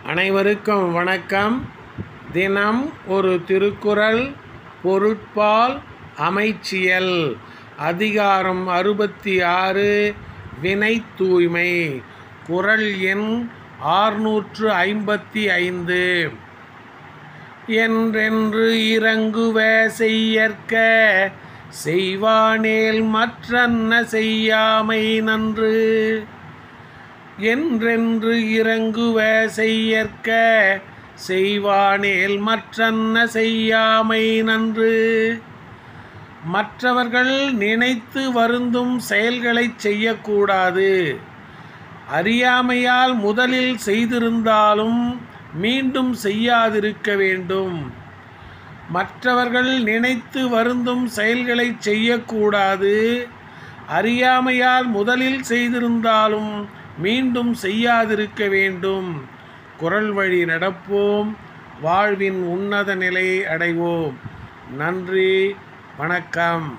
அனைவருக்கும் வணக்கம். தினம் ஒரு திருக்குறள். பொருட்பால் அமைச்சியல். அதிகாரம் 66. வினை தூய்மை. குறள் எண் 655. என்றென்று இறங்குவ செய்யற்க செய்வானேல் மற்றன்ன செய்யாமை நன்று. என்றென்று இறங்குவ செய்யற்க செய்வானேல் மற்றன்ன செய்யாமை நன்று. மற்றவர்கள் நினைத்து வருந்தும் செயல்களைச் செய்யக்கூடாது. அறியாமையால் முதலில் செய்திருந்தாலும் மீண்டும் செய்யாதிருக்க வேண்டும். மற்றவர்கள் நினைத்து வருந்தும் செயல்களைச் செய்யக்கூடாது. அறியாமையால் முதலில் செய்திருந்தாலும் மீண்டும் செய்யாதிருக்க வேண்டும். குறள் வழி நடப்போம், வாழ்வின் உன்னத நிலையை அடைவோம். நன்றி, வணக்கம்.